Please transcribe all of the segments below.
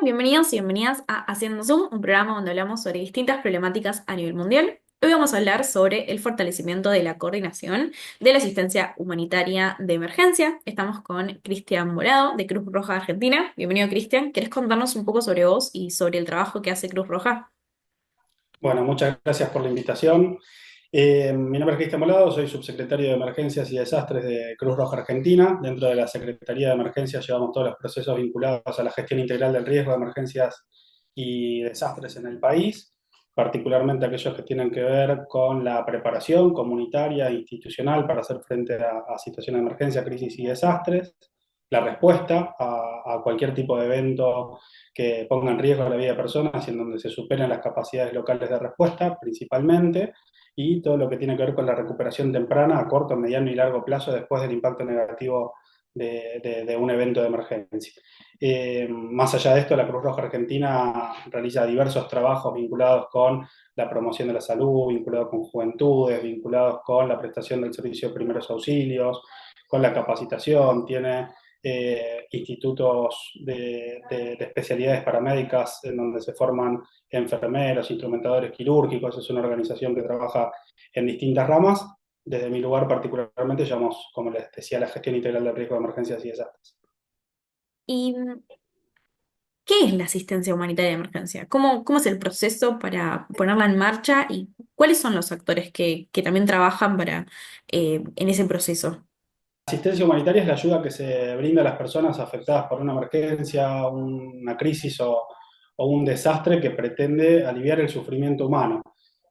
Bienvenidos y bienvenidas a Haciendo Zoom, un programa donde hablamos sobre distintas problemáticas a nivel mundial. Hoy vamos a hablar sobre el fortalecimiento de la coordinación de la asistencia humanitaria de emergencia. Estamos con Cristian Morado, de Cruz Roja Argentina. Bienvenido, Cristian. ¿Querés contarnos un poco sobre vos y sobre el trabajo que hace Cruz Roja? Bueno, muchas gracias por la invitación. Mi nombre es Cristian Molado, soy subsecretario de Emergencias y Desastres de Cruz Roja Argentina. Dentro de la Secretaría de Emergencias llevamos todos los procesos vinculados a la gestión integral del riesgo de emergencias y desastres en el país, particularmente aquellos que tienen que ver con la preparación comunitaria e institucional para hacer frente a situaciones de emergencia, crisis y desastres, la respuesta a cualquier tipo de evento que ponga en riesgo la vida de personas y en donde se superen las capacidades locales de respuesta principalmente, y todo lo que tiene que ver con la recuperación temprana a corto, mediano y largo plazo después del impacto negativo de un evento de emergencia. Más allá de esto, la Cruz Roja Argentina realiza diversos trabajos vinculados con la promoción de la salud, vinculados con juventudes, vinculados con la prestación del servicio de primeros auxilios, con la capacitación, tiene institutos de especialidades paramédicas en donde se forman enfermeros, instrumentadores quirúrgicos. Es una organización que trabaja en distintas ramas. Desde mi lugar particularmente llamamos, como les decía, la gestión integral del riesgo de emergencias y desastres. ¿Y qué es la asistencia humanitaria de emergencia? ¿Cómo es el proceso para ponerla en marcha y cuáles son los actores que también trabajan en ese proceso? Asistencia humanitaria es la ayuda que se brinda a las personas afectadas por una emergencia, una crisis o un desastre que pretende aliviar el sufrimiento humano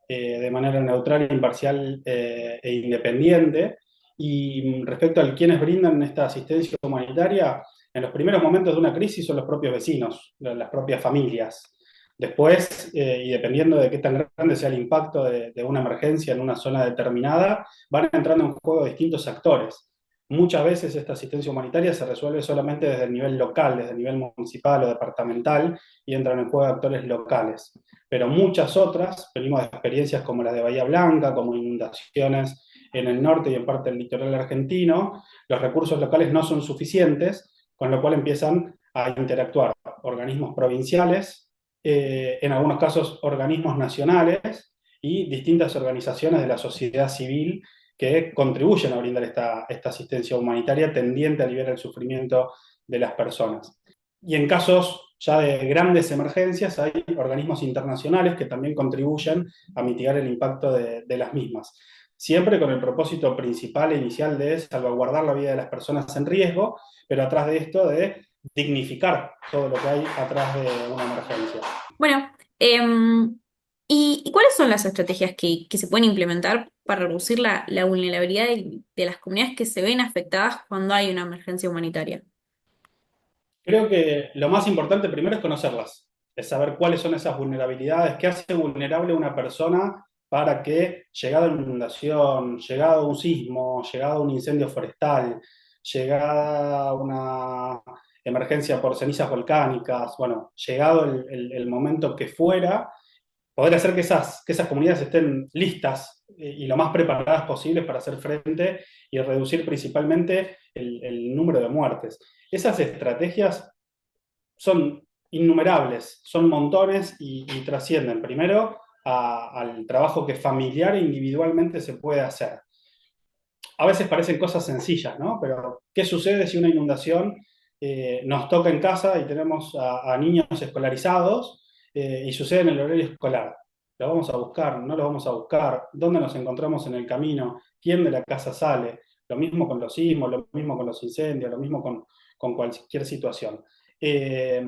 de manera neutral, imparcial e independiente. Y respecto a quienes brindan esta asistencia humanitaria, en los primeros momentos de una crisis son los propios vecinos, las propias familias. Después, y dependiendo de qué tan grande sea el impacto de una emergencia en una zona determinada, van entrando en juego distintos actores. Muchas veces esta asistencia humanitaria se resuelve solamente desde el nivel local, desde el nivel municipal o departamental, y entran en juego actores locales. Pero muchas otras, venimos de experiencias como las de Bahía Blanca, como inundaciones en el norte y en parte del litoral argentino, los recursos locales no son suficientes, con lo cual empiezan a interactuar organismos provinciales, en algunos casos organismos nacionales y distintas organizaciones de la sociedad civil que contribuyen a brindar esta asistencia humanitaria tendiente a aliviar el sufrimiento de las personas. Y en casos ya de grandes emergencias hay organismos internacionales que también contribuyen a mitigar el impacto de las mismas, siempre con el propósito principal e inicial de salvaguardar la vida de las personas en riesgo, pero atrás de esto de dignificar todo lo que hay atrás de una emergencia. Bueno, ¿y cuáles son las estrategias que se pueden implementar para reducir la vulnerabilidad de las comunidades que se ven afectadas cuando hay una emergencia humanitaria? Creo que lo más importante primero es conocerlas, es saber cuáles son esas vulnerabilidades, qué hace vulnerable a una persona para que, llegado a una inundación, llegado a un sismo, llegado a un incendio forestal, llegada a una emergencia por cenizas volcánicas, bueno, llegado el momento que fuera, poder hacer que esas comunidades estén listas y lo más preparadas posibles para hacer frente y reducir principalmente el número de muertes. Esas estrategias son innumerables, son montones y trascienden primero al trabajo que familiar e individualmente se puede hacer. A veces parecen cosas sencillas, ¿no? Pero ¿qué sucede si una inundación nos toca en casa y tenemos a niños escolarizados y sucede en el horario escolar? ¿Lo vamos a buscar? ¿No lo vamos a buscar? ¿Dónde nos encontramos en el camino? ¿Quién de la casa sale? Lo mismo con los sismos, lo mismo con los incendios, lo mismo con cualquier situación. Eh,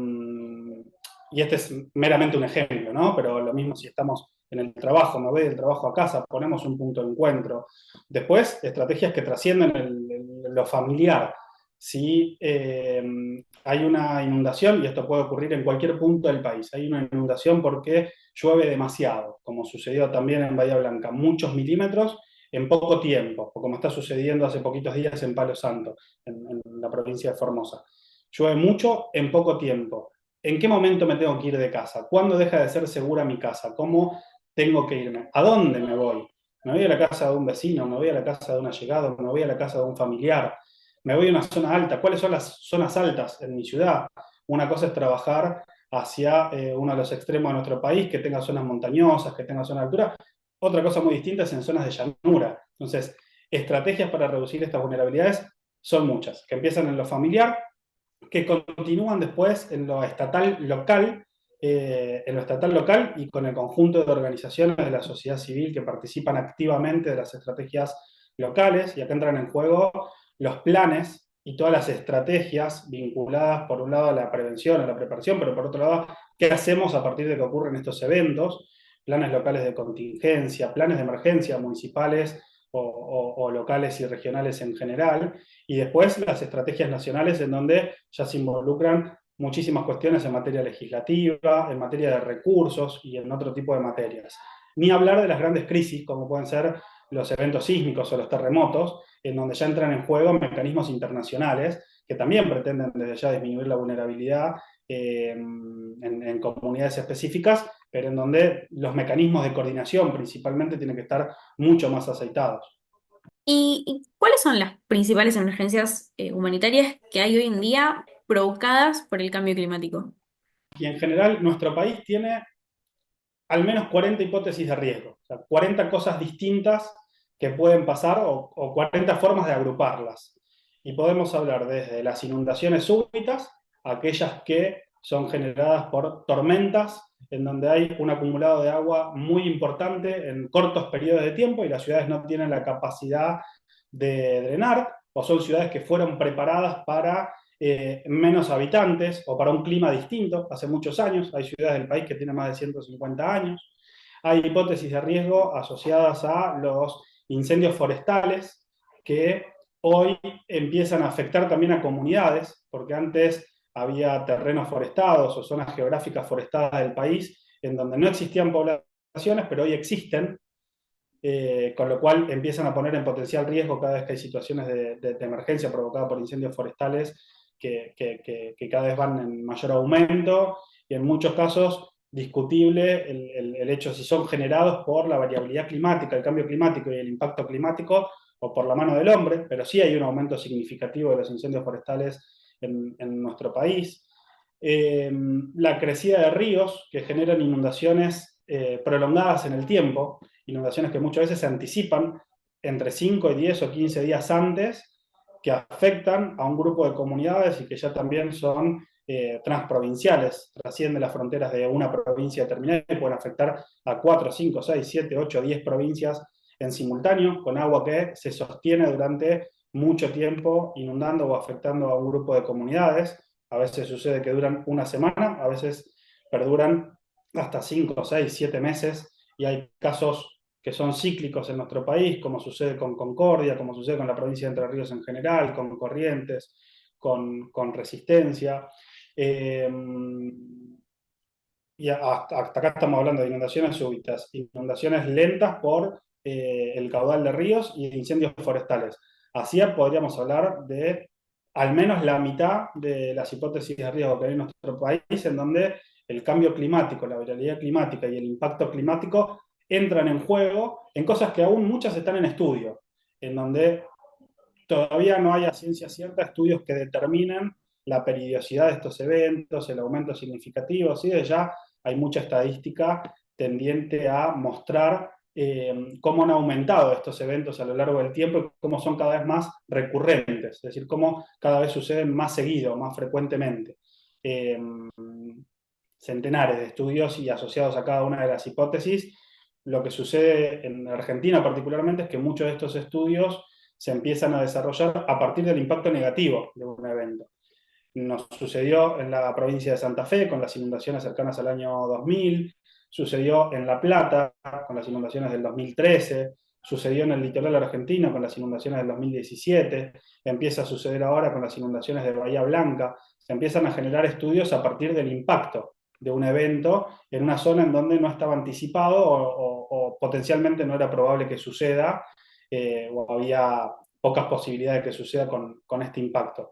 y este es meramente un ejemplo, ¿no? Pero lo mismo si estamos en el trabajo, me voy del trabajo a casa, ponemos un punto de encuentro. Después, estrategias que trascienden lo familiar. Si hay una inundación, y esto puede ocurrir en cualquier punto del país, hay una inundación porque llueve demasiado, como sucedió también en Bahía Blanca, muchos milímetros en poco tiempo, o como está sucediendo hace poquitos días en Palo Santo, en la provincia de Formosa. Llueve mucho en poco tiempo. ¿En qué momento me tengo que ir de casa? ¿Cuándo deja de ser segura mi casa? ¿Cómo tengo que irme? ¿A dónde me voy? ¿Me voy a la casa de un vecino? ¿Me voy a la casa de un allegado? ¿Me voy a la casa de un familiar? ¿Me voy a una zona alta? ¿Cuáles son las zonas altas en mi ciudad? Una cosa es trabajar hacia uno de los extremos de nuestro país, que tenga zonas montañosas, que tenga zonas de altura. Otra cosa muy distinta es en zonas de llanura. Entonces, estrategias para reducir estas vulnerabilidades son muchas, que empiezan en lo familiar, que continúan después en lo estatal local y con el conjunto de organizaciones de la sociedad civil que participan activamente de las estrategias locales, y acá entran en juego los planes y todas las estrategias vinculadas, por un lado, a la prevención, a la preparación, pero por otro lado, qué hacemos a partir de que ocurren estos eventos, planes locales de contingencia, planes de emergencia municipales o locales y regionales en general, y después las estrategias nacionales en donde ya se involucran muchísimas cuestiones en materia legislativa, en materia de recursos y en otro tipo de materias. Ni hablar de las grandes crisis, como pueden ser los eventos sísmicos o los terremotos, en donde ya entran en juego mecanismos internacionales que también pretenden desde ya disminuir la vulnerabilidad en comunidades específicas, pero en donde los mecanismos de coordinación principalmente tienen que estar mucho más aceitados. ¿Y cuáles son las principales emergencias humanitarias que hay hoy en día provocadas por el cambio climático? Y en general, nuestro país tiene al menos 40 hipótesis de riesgo, o sea, 40 cosas distintas que pueden pasar o 40 formas de agruparlas. Y podemos hablar desde las inundaciones súbitas, aquellas que son generadas por tormentas, en donde hay un acumulado de agua muy importante en cortos periodos de tiempo y las ciudades no tienen la capacidad de drenar, o son ciudades que fueron preparadas para menos habitantes o para un clima distinto hace muchos años. Hay ciudades del país que tienen más de 150 años. Hay hipótesis de riesgo asociadas a los incendios forestales que hoy empiezan a afectar también a comunidades, porque antes había terrenos forestados o zonas geográficas forestadas del país en donde no existían poblaciones, pero hoy existen, con lo cual empiezan a poner en potencial riesgo cada vez que hay situaciones de emergencia provocadas por incendios forestales que cada vez van en mayor aumento, y en muchos casos discutible el hecho si son generados por la variabilidad climática, el cambio climático y el impacto climático, o por la mano del hombre, pero sí hay un aumento significativo de los incendios forestales en nuestro país. La crecida de ríos que generan inundaciones prolongadas en el tiempo, inundaciones que muchas veces se anticipan entre 5 y 10 o 15 días antes, que afectan a un grupo de comunidades y que ya también son transprovinciales, trascienden las fronteras de una provincia determinada y pueden afectar a 4, 5, 6, 7, 8, 10 provincias en simultáneo, con agua que se sostiene durante mucho tiempo inundando o afectando a un grupo de comunidades. A veces sucede que duran una semana, a veces perduran hasta 5, 6, 7 meses, y hay casos que son cíclicos en nuestro país, como sucede con Concordia, como sucede con la provincia de Entre Ríos en general, con Corrientes, con Resistencia. Eh, y hasta acá estamos hablando de inundaciones súbitas, inundaciones lentas por el caudal de ríos y de incendios forestales. Así podríamos hablar de al menos la mitad de las hipótesis de riesgo que hay en nuestro país, en donde el cambio climático, la variabilidad climática y el impacto climático entran en juego en cosas que aún muchas están en estudio, en donde todavía no hay a ciencia cierta estudios que determinen la periodicidad de estos eventos, el aumento significativo, ¿sí? De ya hay mucha estadística tendiente a mostrar cómo han aumentado estos eventos a lo largo del tiempo y cómo son cada vez más recurrentes, es decir, cómo cada vez suceden más seguido, más frecuentemente. Eh, Centenares de estudios y asociados a cada una de las hipótesis. Lo que sucede en Argentina particularmente es que muchos de estos estudios se empiezan a desarrollar a partir del impacto negativo de un evento. Nos sucedió en la provincia de Santa Fe con las inundaciones cercanas al año 2000, sucedió en La Plata con las inundaciones del 2013, sucedió en el litoral argentino con las inundaciones del 2017, empieza a suceder ahora con las inundaciones de Bahía Blanca. Se empiezan a generar estudios a partir del impacto de un evento en una zona en donde no estaba anticipado o potencialmente no era probable que suceda, o había pocas posibilidades de que suceda con este impacto.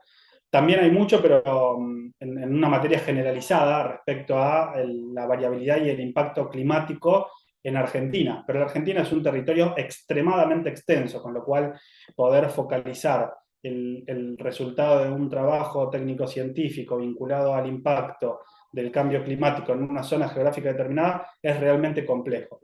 También hay mucho, pero en una materia generalizada respecto a la variabilidad y el impacto climático en Argentina. Pero la Argentina es un territorio extremadamente extenso, con lo cual poder focalizar el resultado de un trabajo técnico-científico vinculado al impacto del cambio climático en una zona geográfica determinada es realmente complejo.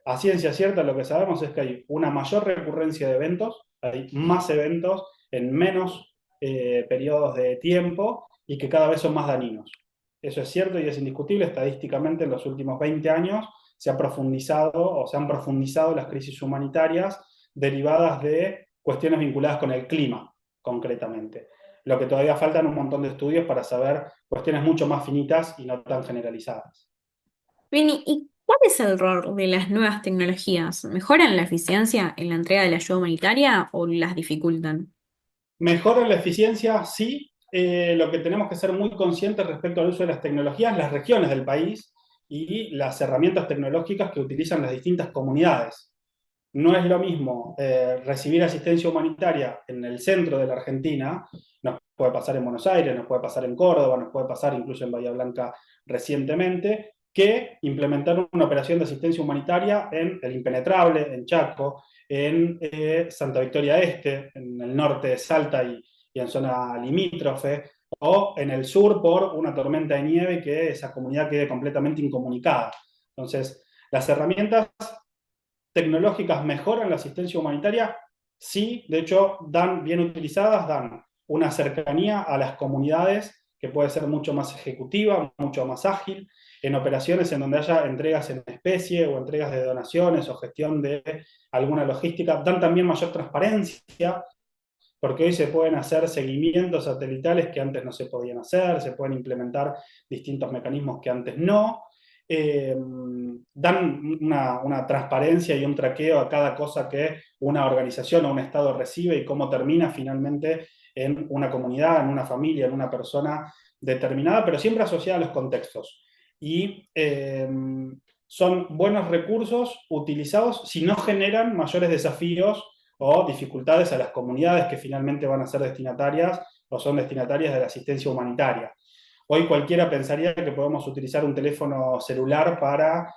A ciencia cierta lo que sabemos es que hay una mayor recurrencia de eventos, hay más eventos en menos periodos de tiempo y que cada vez son más dañinos. Eso es cierto y es indiscutible. Estadísticamente en los últimos 20 años se ha profundizado o se han profundizado las crisis humanitarias derivadas de cuestiones vinculadas con el clima, concretamente. Lo que todavía faltan un montón de estudios para saber cuestiones mucho más finitas y no tan generalizadas. Bien, ¿y cuál es el rol de las nuevas tecnologías? ¿Mejoran la eficiencia en la entrega de la ayuda humanitaria o las dificultan? Mejora la eficiencia, sí. Lo que tenemos que ser muy conscientes respecto al uso de las tecnologías, las regiones del país y las herramientas tecnológicas que utilizan las distintas comunidades. No es lo mismo recibir asistencia humanitaria en el centro de la Argentina, nos puede pasar en Buenos Aires, nos puede pasar en Córdoba, nos puede pasar incluso en Bahía Blanca recientemente, que implementar una operación de asistencia humanitaria en el Impenetrable, en Chaco, en Santa Victoria Este, en el norte de Salta y en zona limítrofe, o en el sur por una tormenta de nieve y que esa comunidad quede completamente incomunicada. Entonces, las herramientas tecnológicas mejoran la asistencia humanitaria, sí, de hecho, dan, bien utilizadas, dan una cercanía a las comunidades que puede ser mucho más ejecutiva, mucho más ágil, en operaciones en donde haya entregas en especie o entregas de donaciones o gestión de alguna logística, dan también mayor transparencia, porque hoy se pueden hacer seguimientos satelitales que antes no se podían hacer, se pueden implementar distintos mecanismos que antes no, dan una transparencia y un traqueo a cada cosa que una organización o un Estado recibe y cómo termina finalmente en una comunidad, en una familia, en una persona determinada, pero siempre asociada a los contextos. Y son buenos recursos utilizados si no generan mayores desafíos o dificultades a las comunidades que finalmente van a ser destinatarias o son destinatarias de la asistencia humanitaria. Hoy cualquiera pensaría que podemos utilizar un teléfono celular para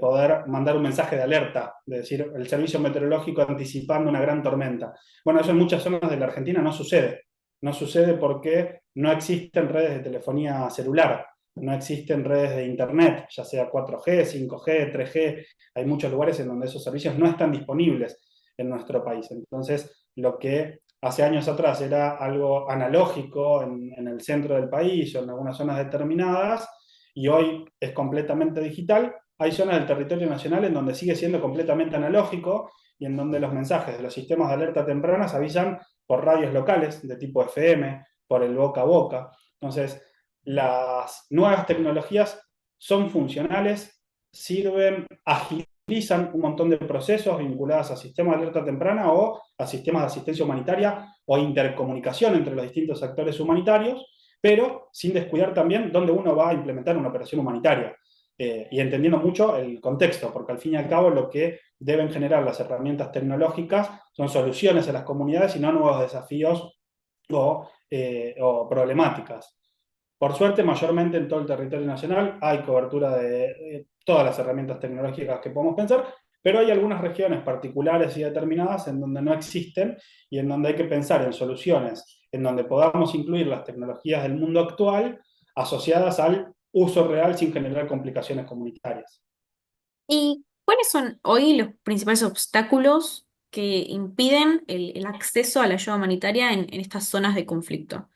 poder mandar un mensaje de alerta, es decir, el servicio meteorológico anticipando una gran tormenta. Bueno, eso en muchas zonas de la Argentina no sucede. No sucede porque no existen redes de telefonía celular, no existen redes de internet, ya sea 4G, 5G, 3G. Hay muchos lugares en donde esos servicios no están disponibles en nuestro país. Entonces, lo que hace años atrás era algo analógico en el centro del país o en algunas zonas determinadas, y hoy es completamente digital. Hay zonas del territorio nacional en donde sigue siendo completamente analógico y en donde los mensajes de los sistemas de alerta temprana se avisan por radios locales de tipo FM, por el boca a boca. Entonces, las nuevas tecnologías son funcionales, sirven, agilizan un montón de procesos vinculados a sistemas de alerta temprana o a sistemas de asistencia humanitaria o intercomunicación entre los distintos actores humanitarios, pero sin descuidar también dónde uno va a implementar una operación humanitaria. Y entendiendo mucho el contexto, porque al fin y al cabo lo que deben generar las herramientas tecnológicas son soluciones a las comunidades y no nuevos desafíos o problemáticas. Por suerte, mayormente en todo el territorio nacional hay cobertura de todas las herramientas tecnológicas que podemos pensar, pero hay algunas regiones particulares y determinadas en donde no existen y en donde hay que pensar en soluciones en donde podamos incluir las tecnologías del mundo actual asociadas al uso real sin generar complicaciones comunitarias. ¿Y cuáles son hoy los principales obstáculos que impiden el acceso a la ayuda humanitaria en estas zonas de conflicto?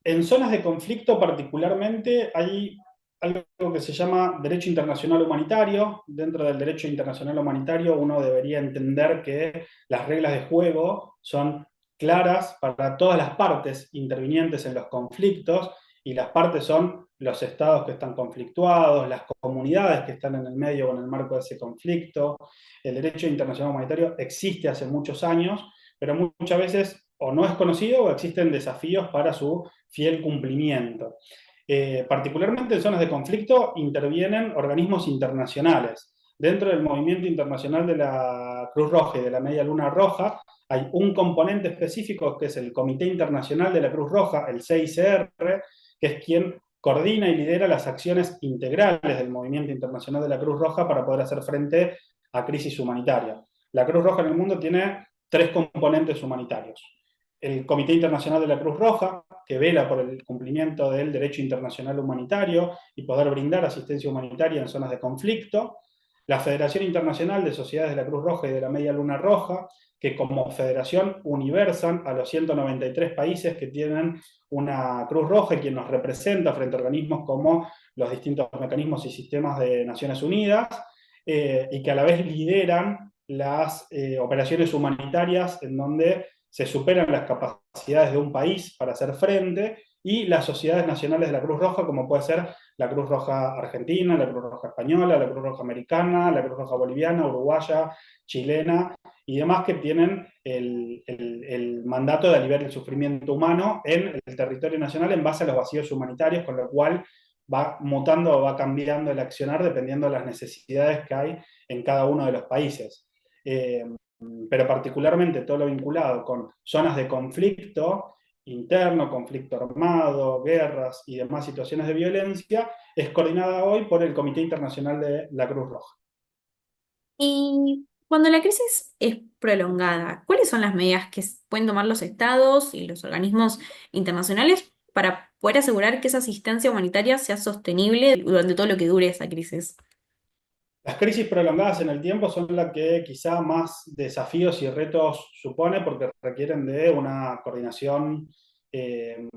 En zonas de conflicto particularmente hay algo que se llama derecho internacional humanitario. Dentro del derecho internacional humanitario uno debería entender que las reglas de juego son claras para todas las partes intervinientes en los conflictos, y las partes son los estados que están conflictuados, las comunidades que están en el medio o en el marco de ese conflicto. El derecho internacional humanitario existe hace muchos años, pero muchas veces o no es conocido o existen desafíos para su fiel cumplimiento. Particularmente en zonas de conflicto intervienen organismos internacionales. Dentro del movimiento internacional de la Cruz Roja y de la Media Luna Roja hay un componente específico que es el Comité Internacional de la Cruz Roja, el CICR, que es quien coordina y lidera las acciones integrales del movimiento internacional de la Cruz Roja para poder hacer frente a crisis humanitaria. La Cruz Roja en el mundo tiene tres componentes humanitarios. el Comité Internacional de la Cruz Roja, que vela por el cumplimiento del derecho internacional humanitario y poder brindar asistencia humanitaria en zonas de conflicto, la Federación Internacional de Sociedades de la Cruz Roja y de la Media Luna Roja, que como federación universan a los 193 países que tienen una Cruz Roja y quien nos representa frente a organismos como los distintos mecanismos y sistemas de Naciones Unidas, y que a la vez lideran las operaciones humanitarias en donde se superan las capacidades de un país para hacer frente, y las sociedades nacionales de la Cruz Roja, como puede ser la Cruz Roja Argentina, la Cruz Roja Española, la Cruz Roja Americana, la Cruz Roja Boliviana, Uruguaya, chilena y demás, que tienen el mandato de aliviar el sufrimiento humano en el territorio nacional en base a los vacíos humanitarios, con lo cual va mutando o va cambiando el accionar dependiendo de las necesidades que hay en cada uno de los países. Eh, pero particularmente todo lo vinculado con zonas de conflicto interno, conflicto armado, guerras y demás situaciones de violencia, es coordinada hoy por el Comité Internacional de la Cruz Roja. Y cuando la crisis es prolongada, ¿cuáles son las medidas que pueden tomar los estados y los organismos internacionales para poder asegurar que esa asistencia humanitaria sea sostenible durante todo lo que dure esa crisis? Las crisis prolongadas en el tiempo son las que quizá más desafíos y retos supone porque requieren de una coordinación eh,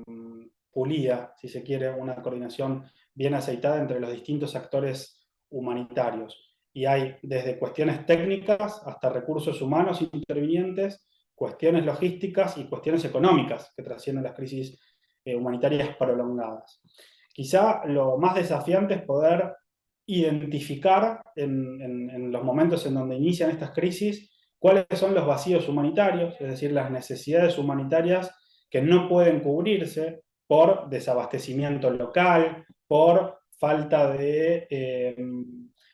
pulida, si se quiere, una coordinación bien aceitada entre los distintos actores humanitarios. Y hay desde cuestiones técnicas hasta recursos humanos intervinientes, cuestiones logísticas y cuestiones económicas que trascienden las crisis humanitarias prolongadas. Quizá lo más desafiante es poder identificar en los momentos en donde inician estas crisis cuáles son los vacíos humanitarios, es decir, las necesidades humanitarias que no pueden cubrirse por desabastecimiento local, por falta de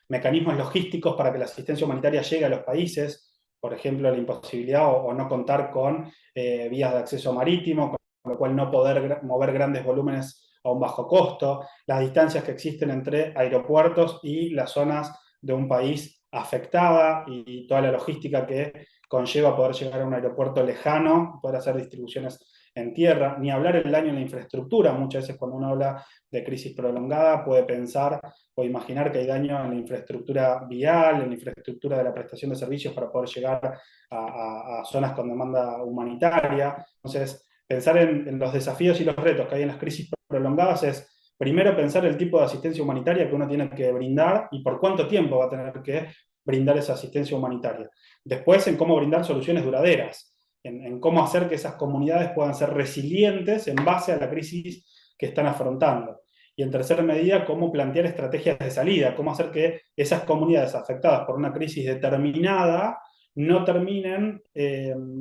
mecanismos logísticos para que la asistencia humanitaria llegue a los países, por ejemplo, la imposibilidad o no contar con vías de acceso marítimo, con lo cual no poder mover grandes volúmenes a un bajo costo, las distancias que existen entre aeropuertos y las zonas de un país afectada y toda la logística que conlleva poder llegar a un aeropuerto lejano, poder hacer distribuciones en tierra, ni hablar el daño en la infraestructura. Muchas veces cuando uno habla de crisis prolongada puede pensar o imaginar que hay daño en la infraestructura vial, en la infraestructura de la prestación de servicios para poder llegar a zonas con demanda humanitaria. Entonces, pensar en los desafíos y los retos que hay en las crisis prolongadas es primero pensar el tipo de asistencia humanitaria que uno tiene que brindar y por cuánto tiempo va a tener que brindar esa asistencia humanitaria. Después en cómo brindar soluciones duraderas, en cómo hacer que esas comunidades puedan ser resilientes en base a la crisis que están afrontando. Y en tercera medida, cómo plantear estrategias de salida, cómo hacer que esas comunidades afectadas por una crisis determinada no terminen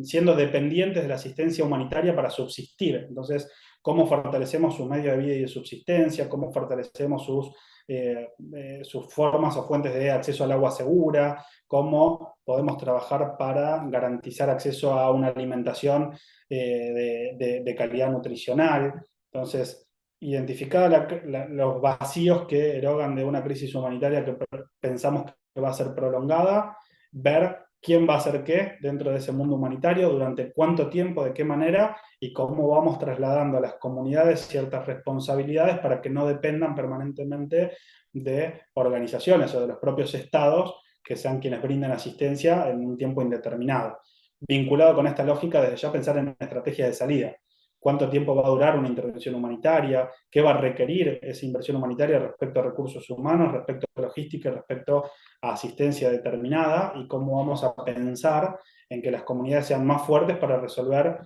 siendo dependientes de la asistencia humanitaria para subsistir. Entonces, cómo fortalecemos su medio de vida y de subsistencia, cómo fortalecemos sus formas o fuentes de acceso al agua segura, cómo podemos trabajar para garantizar acceso a una alimentación de calidad nutricional. Entonces, identificar los vacíos que erogan de una crisis humanitaria que pensamos que va a ser prolongada, ver quién va a hacer qué dentro de ese mundo humanitario, durante cuánto tiempo, de qué manera, y cómo vamos trasladando a las comunidades ciertas responsabilidades para que no dependan permanentemente de organizaciones o de los propios estados que sean quienes brinden asistencia en un tiempo indeterminado. Vinculado con esta lógica, desde ya pensar en estrategias de salida. ¿Cuánto tiempo va a durar una intervención humanitaria? ¿Qué va a requerir esa inversión humanitaria respecto a recursos humanos, respecto a logística, respecto a asistencia determinada? Y cómo vamos a pensar en que las comunidades sean más fuertes para resolver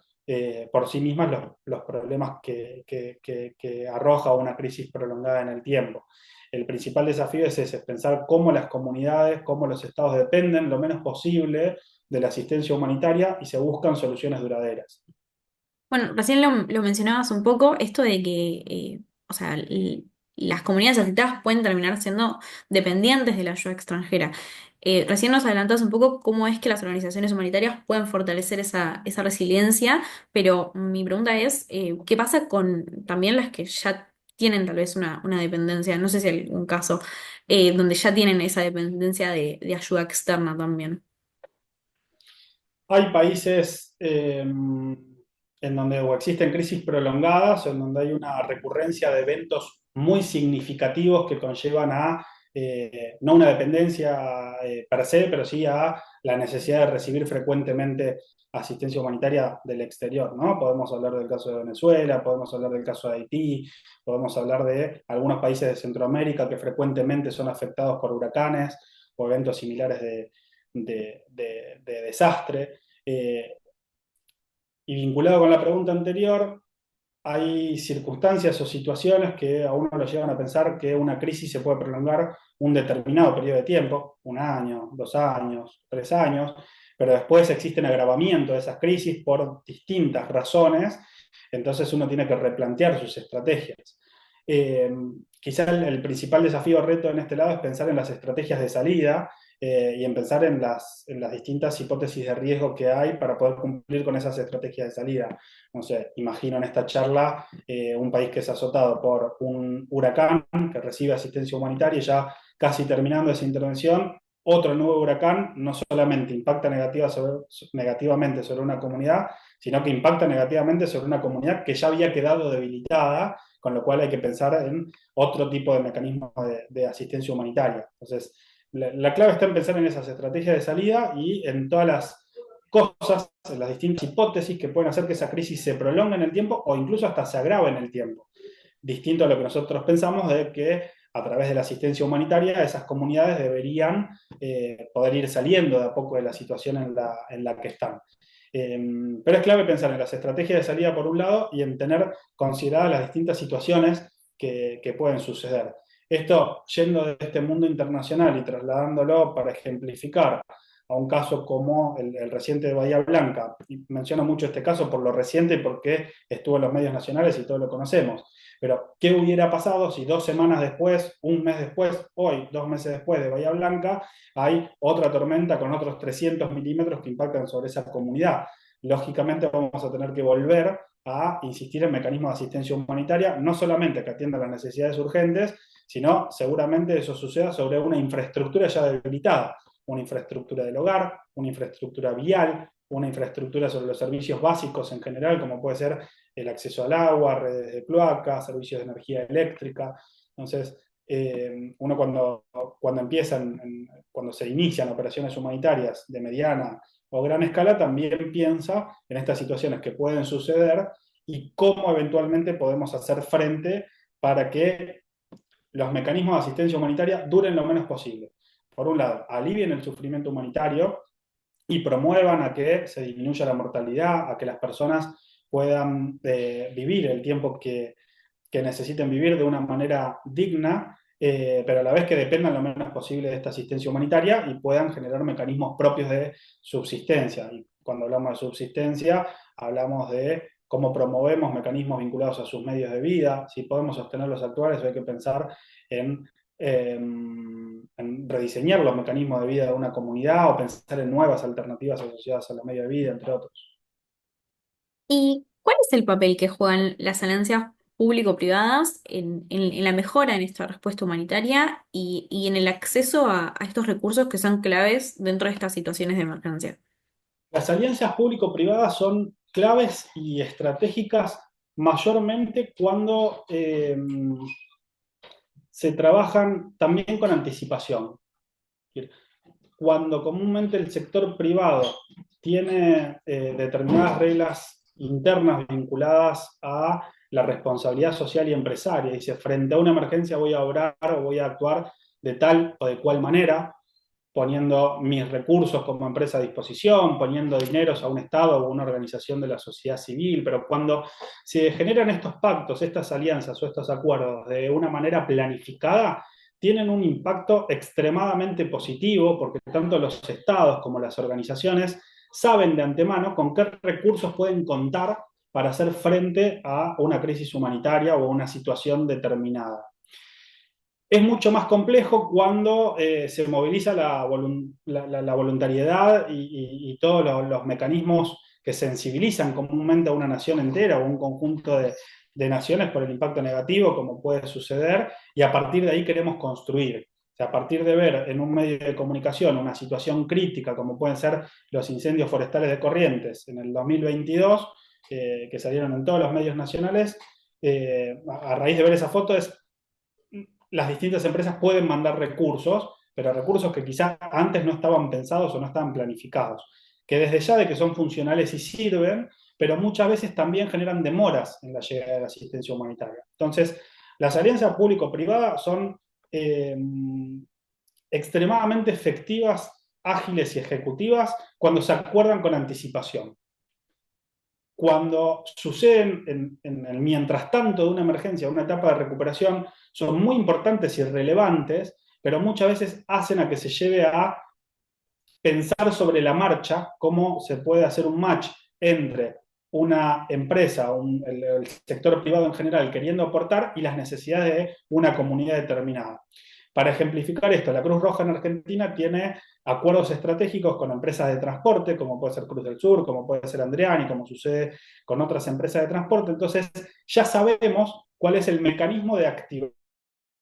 por sí mismas los problemas que arroja una crisis prolongada en el tiempo. El principal desafío es ese, pensar cómo las comunidades, cómo los estados dependen lo menos posible de la asistencia humanitaria y se buscan soluciones duraderas. Bueno, recién lo mencionabas un poco, esto de que, o sea, las comunidades afectadas pueden terminar siendo dependientes de la ayuda extranjera. Recién nos adelantas un poco cómo es que las organizaciones humanitarias pueden fortalecer esa resiliencia, pero mi pregunta es, ¿qué pasa con también las que ya tienen tal vez una dependencia? No sé si hay algún caso donde ya tienen esa dependencia de ayuda externa también. Hay países en donde o existen crisis prolongadas, o en donde hay una recurrencia de eventos muy significativos que conllevan a no una dependencia per se, pero sí a la necesidad de recibir frecuentemente asistencia humanitaria del exterior, ¿no? Podemos hablar del caso de Venezuela, podemos hablar del caso de Haití, podemos hablar de algunos países de Centroamérica que frecuentemente son afectados por huracanes o eventos similares de desastre. Y vinculado con la pregunta anterior, hay circunstancias o situaciones que a uno lo llevan a pensar que una crisis se puede prolongar un determinado periodo de tiempo, 1 año, 2 años, 3 años, pero después existen agravamientos de esas crisis por distintas razones, entonces uno tiene que replantear sus estrategias. Eh, Quizás el principal desafío o reto en este lado es pensar en las estrategias de salida y en pensar en las distintas hipótesis de riesgo que hay para poder cumplir con esas estrategias de salida. No sé, imagino en esta charla un país que es azotado por un huracán que recibe asistencia humanitaria y ya casi terminando esa intervención, otro nuevo huracán no solamente impacta negativamente sobre una comunidad, sino que impacta negativamente sobre una comunidad que ya había quedado debilitada, con lo cual hay que pensar en otro tipo de mecanismo de asistencia humanitaria. Entonces, la clave está en pensar en esas estrategias de salida y en todas las cosas, en las distintas hipótesis que pueden hacer que esa crisis se prolongue en el tiempo o incluso hasta se agrave en el tiempo. Distinto a lo que nosotros pensamos de que a través de la asistencia humanitaria esas comunidades deberían poder ir saliendo de a poco de la situación en la que están. Pero es clave pensar en las estrategias de salida por un lado y en tener consideradas las distintas situaciones que pueden suceder. Esto, yendo de este mundo internacional y trasladándolo para ejemplificar a un caso como el reciente de Bahía Blanca, y menciono mucho este caso por lo reciente y porque estuvo en los medios nacionales y todos lo conocemos, pero ¿qué hubiera pasado si 2 semanas después, un mes después, hoy, 2 meses después de Bahía Blanca, hay otra tormenta con otros 300 milímetros que impactan sobre esa comunidad? Lógicamente vamos a tener que volver a insistir en mecanismos de asistencia humanitaria, no solamente que atiendan las necesidades urgentes, sino seguramente eso suceda sobre una infraestructura ya debilitada, una infraestructura del hogar, una infraestructura vial, una infraestructura sobre los servicios básicos en general, como puede ser el acceso al agua, redes de cloaca, servicios de energía eléctrica. Entonces, uno cuando cuando se inician operaciones humanitarias de mediana o gran escala, también piensa en estas situaciones que pueden suceder y cómo eventualmente podemos hacer frente para que los mecanismos de asistencia humanitaria duren lo menos posible. Por un lado, alivien el sufrimiento humanitario y promuevan a que se disminuya la mortalidad, a que las personas puedan vivir el tiempo que necesiten vivir de una manera digna, pero a la vez que dependan lo menos posible de esta asistencia humanitaria y puedan generar mecanismos propios de subsistencia. Y cuando hablamos de subsistencia, hablamos de cómo promovemos mecanismos vinculados a sus medios de vida. Si podemos sostener los actuales, hay que pensar en, en rediseñar los mecanismos de vida de una comunidad o pensar en nuevas alternativas asociadas a los medios de vida, entre otros. ¿Y cuál es el papel que juegan las alianzas público-privadas en la mejora en esta respuesta humanitaria y en el acceso a estos recursos que son claves dentro de estas situaciones de emergencia? Las alianzas público-privadas son claves y estratégicas mayormente cuando se trabajan también con anticipación. Cuando comúnmente el sector privado tiene determinadas reglas internas vinculadas a la responsabilidad social y empresaria, dice, frente a una emergencia voy a obrar o voy a actuar de tal o de cual manera, poniendo mis recursos como empresa a disposición, poniendo dineros a un Estado o a una organización de la sociedad civil, pero cuando se generan estos pactos, estas alianzas o estos acuerdos de una manera planificada, tienen un impacto extremadamente positivo porque tanto los estados como las organizaciones saben de antemano con qué recursos pueden contar para hacer frente a una crisis humanitaria o a una situación determinada. Es mucho más complejo cuando se moviliza la voluntariedad y todos los mecanismos que sensibilizan comúnmente a una nación entera o un conjunto de naciones por el impacto negativo, como puede suceder, y a partir de ahí queremos construir. O sea, a partir de ver en un medio de comunicación una situación crítica, como pueden ser los incendios forestales de Corrientes en el 2022, que salieron en todos los medios nacionales, a raíz de ver esa foto, es las distintas empresas pueden mandar recursos, pero recursos que quizás antes no estaban pensados o no estaban planificados, que desde ya de que son funcionales y sirven, pero muchas veces también generan demoras en la llegada de la asistencia humanitaria. Entonces, las alianzas público-privadas son extremadamente efectivas, ágiles y ejecutivas cuando se acuerdan con anticipación. Cuando suceden en el mientras tanto de una emergencia, una etapa de recuperación, son muy importantes y relevantes, pero muchas veces hacen a que se lleve a pensar sobre la marcha cómo se puede hacer un match entre una empresa, el sector privado en general queriendo aportar y las necesidades de una comunidad determinada. Para ejemplificar esto, la Cruz Roja en Argentina tiene acuerdos estratégicos con empresas de transporte, como puede ser Cruz del Sur, como puede ser Andreani, como sucede con otras empresas de transporte. Entonces, ya sabemos cuál es el mecanismo de activar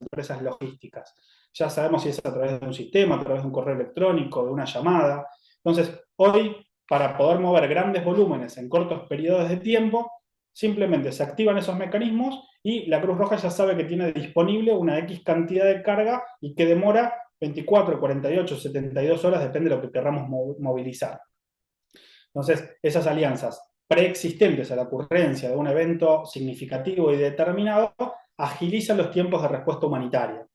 empresas logísticas. Ya sabemos si es a través de un sistema, a través de un correo electrónico, de una llamada. Entonces, hoy, para poder mover grandes volúmenes en cortos periodos de tiempo, simplemente se activan esos mecanismos y la Cruz Roja ya sabe que tiene disponible una X cantidad de carga y que demora 24, 48, 72 horas, depende de lo que queramos movilizar. Entonces, esas alianzas preexistentes a la ocurrencia de un evento significativo y determinado agilizan los tiempos de respuesta humanitaria.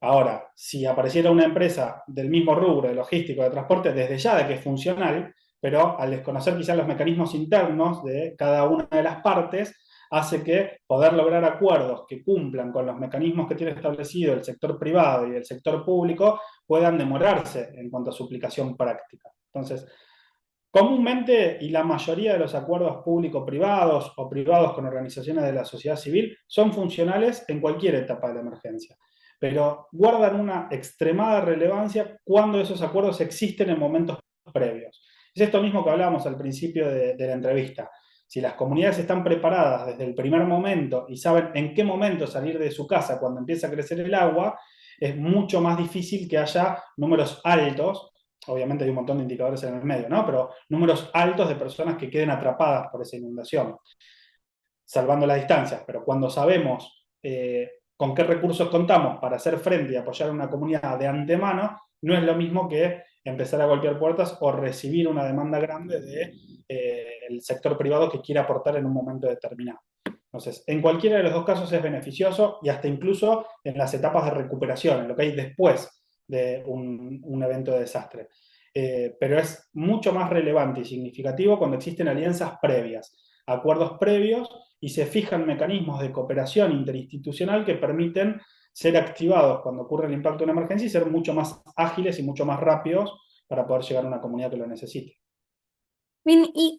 Ahora, si apareciera una empresa del mismo rubro, de logístico, de transporte, desde ya de que es funcional, pero al desconocer quizás los mecanismos internos de cada una de las partes, hace que poder lograr acuerdos que cumplan con los mecanismos que tiene establecido el sector privado y el sector público puedan demorarse en cuanto a su aplicación práctica. Entonces, comúnmente, y la mayoría de los acuerdos público-privados o privados con organizaciones de la sociedad civil son funcionales en cualquier etapa de la emergencia, pero guardan una extremada relevancia cuando esos acuerdos existen en momentos previos. Es esto mismo que hablábamos al principio de la entrevista. Si las comunidades están preparadas desde el primer momento y saben en qué momento salir de su casa cuando empieza a crecer el agua, es mucho más difícil que haya números altos. Obviamente hay un montón de indicadores en el medio, ¿no? Pero números altos de personas que queden atrapadas por esa inundación, salvando las distancias. Pero cuando sabemos con qué recursos contamos para hacer frente y apoyar a una comunidad de antemano, no es lo mismo que empezar a golpear puertas o recibir una demanda grande del sector privado que quiera aportar en un momento determinado. Entonces, en cualquiera de los dos casos es beneficioso y hasta incluso en las etapas de recuperación, en lo que hay después de un evento de desastre. Pero es mucho más relevante y significativo cuando existen alianzas previas, acuerdos previos y se fijan mecanismos de cooperación interinstitucional que permiten ser activados cuando ocurre el impacto de una emergencia y ser mucho más ágiles y mucho más rápidos para poder llegar a una comunidad que lo necesite. Bien, y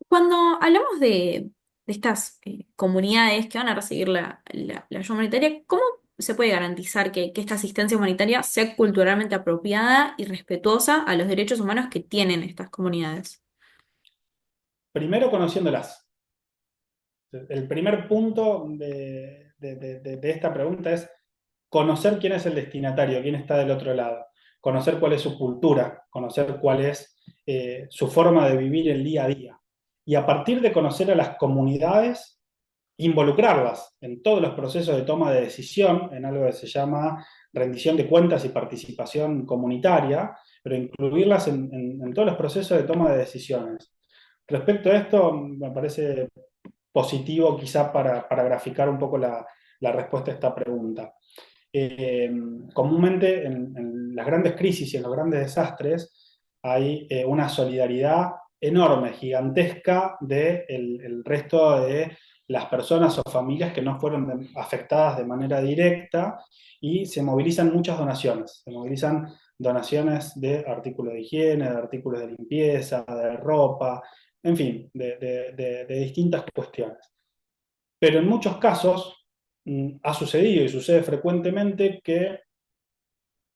cuando hablamos de estas comunidades que van a recibir la ayuda humanitaria, ¿cómo se puede garantizar que esta asistencia humanitaria sea culturalmente apropiada y respetuosa a los derechos humanos que tienen estas comunidades? Primero conociéndolas. El primer punto de esta pregunta es conocer quién es el destinatario, quién está del otro lado, conocer cuál es su cultura, conocer cuál es su forma de vivir el día a día. Y a partir de conocer a las comunidades, involucrarlas en todos los procesos de toma de decisión, en algo que se llama rendición de cuentas y participación comunitaria, pero incluirlas en todos los procesos de toma de decisiones. Respecto a esto, me parece positivo quizá para graficar un poco la respuesta a esta pregunta. Eh, Comúnmente en las grandes crisis y en los grandes desastres hay una solidaridad enorme, gigantesca del el resto de las personas o familias que no fueron afectadas de manera directa y se movilizan muchas donaciones. Se movilizan donaciones de artículos de higiene, de artículos de limpieza, de ropa, en fin, de distintas cuestiones. Pero en muchos casos ha sucedido y sucede frecuentemente que,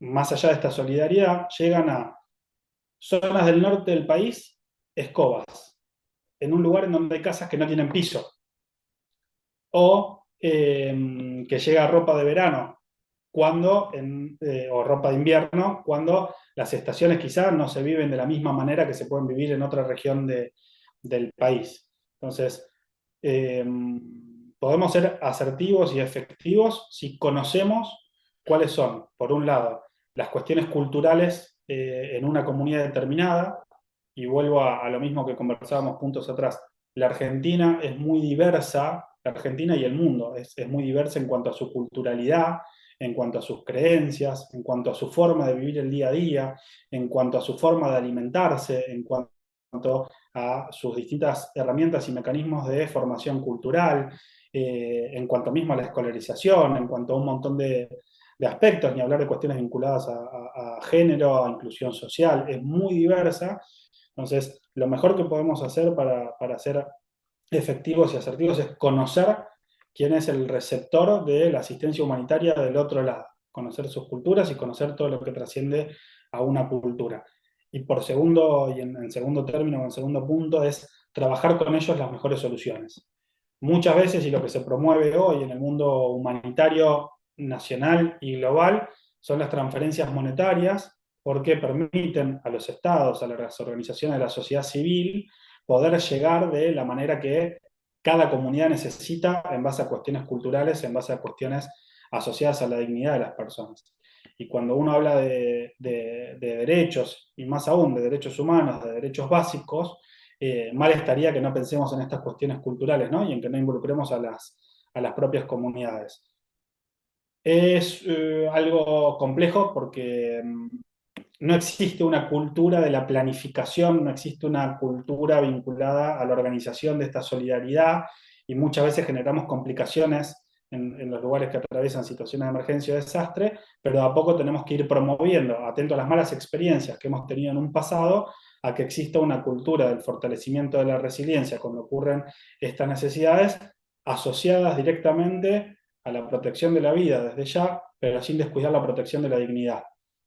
más allá de esta solidaridad, llegan a zonas del norte del país, escobas, en un lugar en donde hay casas que no tienen piso, o que llega ropa de verano, o ropa de invierno, cuando las estaciones quizás no se viven de la misma manera que se pueden vivir en otra región del país. Entonces, eh, podemos ser asertivos y efectivos si conocemos cuáles son, por un lado, las cuestiones culturales en una comunidad determinada, y vuelvo a lo mismo que conversábamos puntos atrás. La Argentina es muy diversa, la Argentina y el mundo es muy diversa en cuanto a su culturalidad, en cuanto a sus creencias, en cuanto a su forma de vivir el día a día, en cuanto a su forma de alimentarse, en cuanto a sus distintas herramientas y mecanismos de formación cultural, en cuanto mismo a la escolarización, en cuanto a un montón de aspectos, ni hablar de cuestiones vinculadas a género, a inclusión social, es muy diversa. Entonces, lo mejor que podemos hacer para ser efectivos y asertivos es conocer quién es el receptor de la asistencia humanitaria del otro lado, conocer sus culturas y conocer todo lo que trasciende a una cultura. Y por segundo, y en segundo término o en segundo punto, es trabajar con ellos las mejores soluciones. Muchas veces, y lo que se promueve hoy en el mundo humanitario nacional y global, son las transferencias monetarias, porque permiten a los estados, a las organizaciones de la sociedad civil, poder llegar de la manera que cada comunidad necesita en base a cuestiones culturales, en base a cuestiones asociadas a la dignidad de las personas. Y cuando uno habla de derechos, y más aún de derechos humanos, de derechos básicos, mal estaría que no pensemos en estas cuestiones culturales, ¿no? Y en que no involucremos a las propias comunidades. Es algo complejo porque no existe una cultura de la planificación, no existe una cultura vinculada a la organización de esta solidaridad y muchas veces generamos complicaciones en los lugares que atraviesan situaciones de emergencia o desastre, pero a poco tenemos que ir promoviendo, atento a las malas experiencias que hemos tenido en un pasado, a que exista una cultura del fortalecimiento de la resiliencia cuando ocurren estas necesidades asociadas directamente a la protección de la vida desde ya, pero sin descuidar la protección de la dignidad.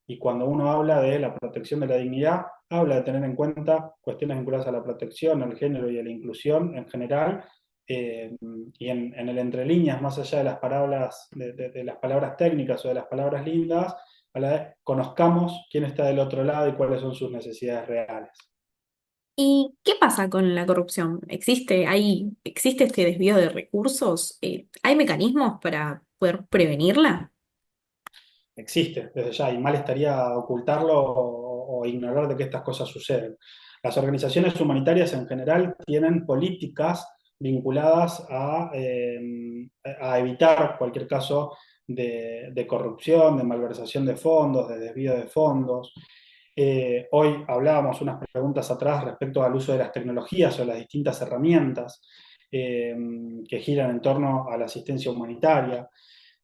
Y cuando uno habla de la protección de la dignidad, habla de tener en cuenta cuestiones vinculadas a la protección, al género y a la inclusión en general, y en el entre líneas, más allá de las palabras, de las palabras técnicas o de las palabras lindas, habla de conozcamos quién está del otro lado y cuáles son sus necesidades reales. ¿Y qué pasa con la corrupción? ¿Existe este desvío de recursos? ¿Hay mecanismos para poder prevenirla? Existe desde ya, y mal estaría ocultarlo o ignorar de que estas cosas suceden. Las organizaciones humanitarias en general tienen políticas vinculadas a evitar cualquier caso de corrupción, de malversación de fondos, de desvío de fondos. Hoy hablábamos unas preguntas atrás respecto al uso de las tecnologías o las distintas herramientas eh, que giran en torno a la asistencia humanitaria.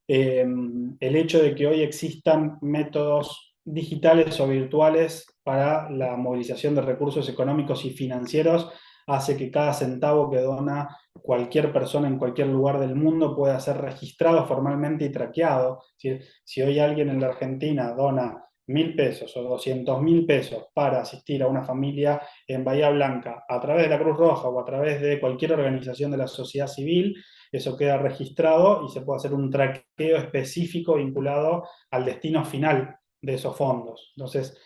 El hecho de que hoy existan métodos digitales o virtuales para la movilización de recursos económicos y financieros hace que cada centavo que dona cualquier persona en cualquier lugar del mundo pueda ser registrado formalmente y traqueado. Si hoy alguien en la Argentina dona 1.000 pesos o 200.000 pesos para asistir a una familia en Bahía Blanca a través de la Cruz Roja o a través de cualquier organización de la sociedad civil, eso queda registrado y se puede hacer un traqueo específico vinculado al destino final de esos fondos. Entonces,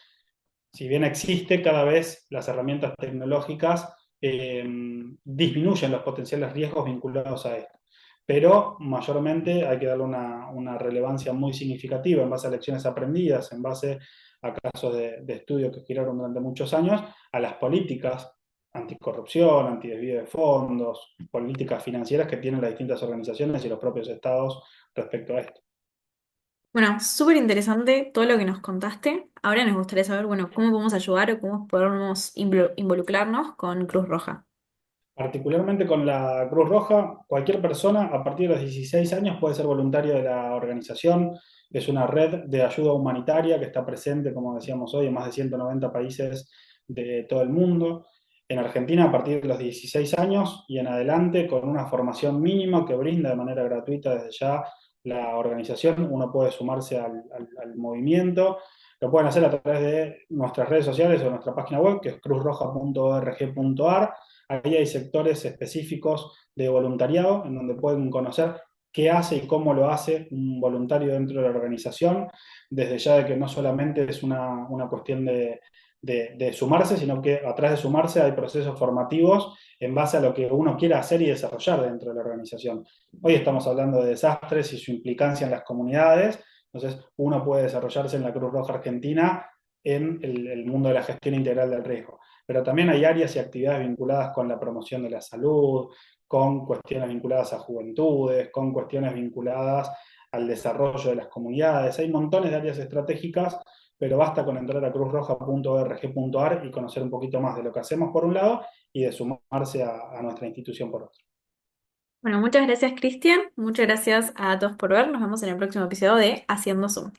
si bien existe, cada vez las herramientas tecnológicas disminuyen los potenciales riesgos vinculados a esto. Pero mayormente hay que darle una relevancia muy significativa en base a lecciones aprendidas, en base a casos de estudio que giraron durante muchos años, a las políticas anticorrupción, antidesvío de fondos, políticas financieras que tienen las distintas organizaciones y los propios estados respecto a esto. Bueno, súper interesante todo lo que nos contaste. Ahora nos gustaría saber, bueno, cómo podemos ayudar o cómo podemos involucrarnos con Cruz Roja. Particularmente con la Cruz Roja, cualquier persona a partir de los 16 años puede ser voluntario de la organización. Es una red de ayuda humanitaria que está presente, como decíamos hoy, en más de 190 países de todo el mundo. En Argentina, a partir de los 16 años y en adelante, con una formación mínima que brinda de manera gratuita desde ya la organización, uno puede sumarse al movimiento. Lo pueden hacer a través de nuestras redes sociales o nuestra página web, que es cruzroja.org.ar. Ahí hay sectores específicos de voluntariado en donde pueden conocer qué hace y cómo lo hace un voluntario dentro de la organización, desde ya de que no solamente es una cuestión de sumarse, sino que atrás de sumarse hay procesos formativos en base a lo que uno quiera hacer y desarrollar dentro de la organización. Hoy estamos hablando de desastres y su implicancia en las comunidades, entonces uno puede desarrollarse en la Cruz Roja Argentina en el mundo de la gestión integral del riesgo. Pero también hay áreas y actividades vinculadas con la promoción de la salud, con cuestiones vinculadas a juventudes, con cuestiones vinculadas al desarrollo de las comunidades. Hay montones de áreas estratégicas, pero basta con entrar a cruzroja.org.ar y conocer un poquito más de lo que hacemos por un lado y de sumarse a nuestra institución por otro. Bueno, muchas gracias, Cristian. Muchas gracias a todos por ver. Nos vemos en el próximo episodio de Haciendo Zoom.